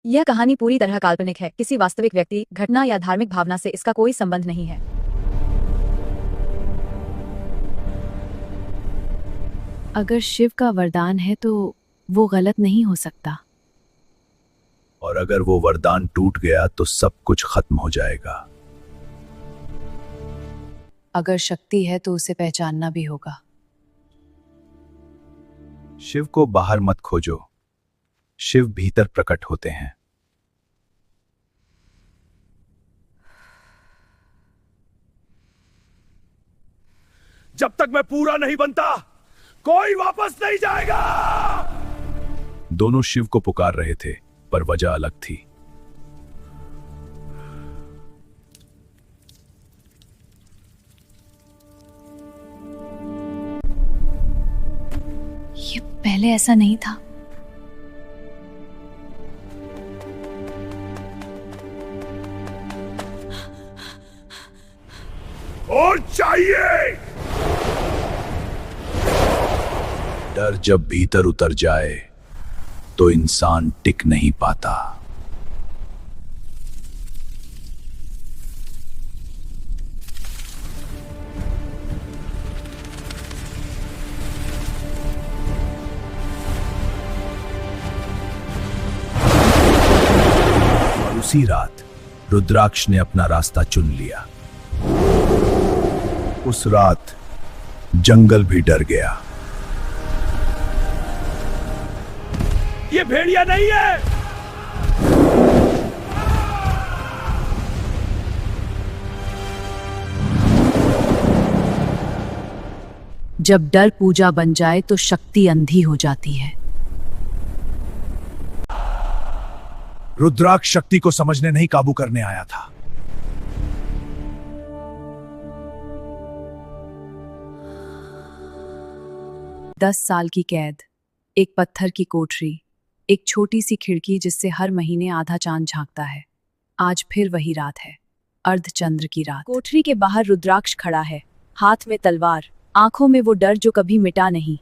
यह कहानी पूरी तरह काल्पनिक है। किसी वास्तविक व्यक्ति, घटना या धार्मिक भावना से इसका कोई संबंध नहीं है। अगर शिव का वरदान है तो वो गलत नहीं हो सकता। और अगर वो वरदान टूट गया तो सब कुछ खत्म हो जाएगा। अगर शक्ति है तो उसे पहचानना भी होगा। शिव को बाहर मत खोजो, शिव भीतर प्रकट होते हैं। जब तक मैं पूरा नहीं बनता कोई वापस नहीं जाएगा। दोनों शिव को पुकार रहे थे, पर वजह अलग थी। ये पहले ऐसा नहीं था। और चाहिए। डर जब भीतर उतर जाए तो इंसान टिक नहीं पाता। और उसी रात रुद्राक्ष ने अपना रास्ता चुन लिया। उस रात जंगल भी डर गया। ये भेड़िया नहीं है। जब डर पूजा बन जाए तो शक्ति अंधी हो जाती है। रुद्राक्ष शक्ति को समझने नहीं, काबू करने आया था। दस साल की कैद, एक पत्थर की कोठरी, एक छोटी सी खिड़की जिससे हर महीने आधा चांद झांकता है। आज फिर वही रात है, अर्धचंद्र की रात। कोठरी के बाहर रुद्राक्ष खड़ा है, हाथ में तलवार, आंखों में वो डर जो कभी मिटा नहीं।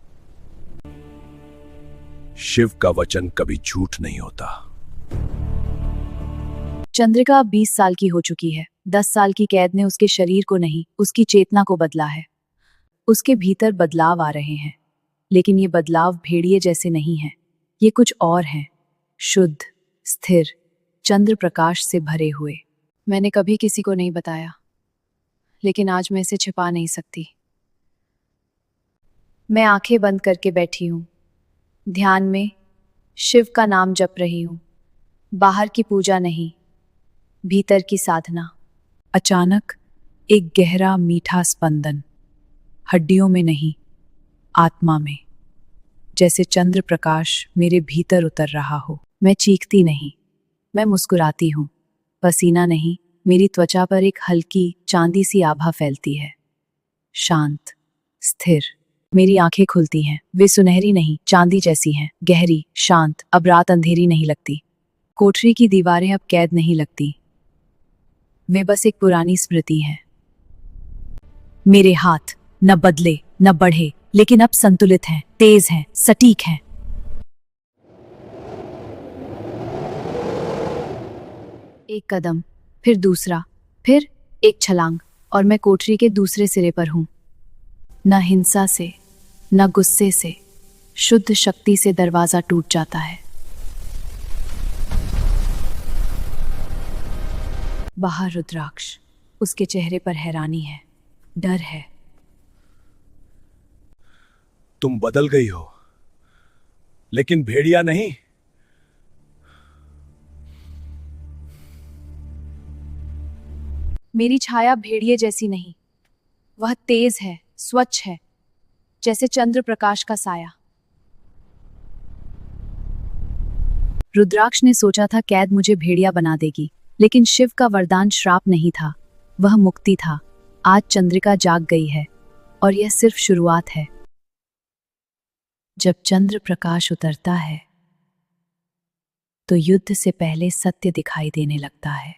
शिव का वचन कभी झूठ नहीं होता। चंद्रिका 20 साल की हो चुकी है। 10 साल की कैद ने उसके शरीर को नहीं, उसकी चेतना को बदला है। उसके भीतर बदलाव आ रहे हैं, लेकिन ये बदलाव भेड़िए जैसे नहीं हैं। ये कुछ और हैं, शुद्ध, स्थिर, चंद्र प्रकाश से भरे हुए। मैंने कभी किसी को नहीं बताया, लेकिन आज मैं इसे छिपा नहीं सकती। मैं आंखें बंद करके बैठी हूँ, ध्यान में शिव का नाम जप रही हूँ। बाहर की पूजा नहीं, भीतर की साधना। अचानक एक गहरा मीठा स्पंदन, हड्डियों में नहीं, आत्मा में, जैसे चंद्र प्रकाश मेरे भीतर उतर रहा हो। मैं चीखती नहीं, मैं मुस्कुराती हूँ। पसीना नहीं, मेरी त्वचा पर एक हल्की चांदी सी आभा फैलती है। शांत, स्थिर। मेरी आंखें खुलती हैं, वे सुनहरी नहीं, चांदी जैसी हैं, गहरी, शांत। अब रात अंधेरी नहीं लगती। कोठरी की दीवारें अब कैद नहीं लगती, वे बस एक पुरानी स्मृति हैं। मेरे हाथ न बदले न बढ़े, लेकिन अब संतुलित हैं, तेज हैं, सटीक हैं। एक कदम, फिर दूसरा, फिर एक छलांग, और मैं कोठरी के दूसरे सिरे पर हूं। न हिंसा से, न गुस्से से, शुद्ध शक्ति से दरवाजा टूट जाता है। बाहर रुद्राक्ष, उसके चेहरे पर हैरानी है, डर है। तुम बदल गई हो, लेकिन भेड़िया नहीं। मेरी छाया भेड़िए जैसी नहीं, वह तेज है, स्वच्छ है, जैसे चंद्र प्रकाश का साया। रुद्राक्ष ने सोचा था कैद मुझे भेड़िया बना देगी, लेकिन शिव का वरदान श्राप नहीं था, वह मुक्ति था। आज चंद्रिका जाग गई है, और यह सिर्फ शुरुआत है। जब चंद्र प्रकाश उतरता है तो युद्ध से पहले सत्य दिखाई देने लगता है।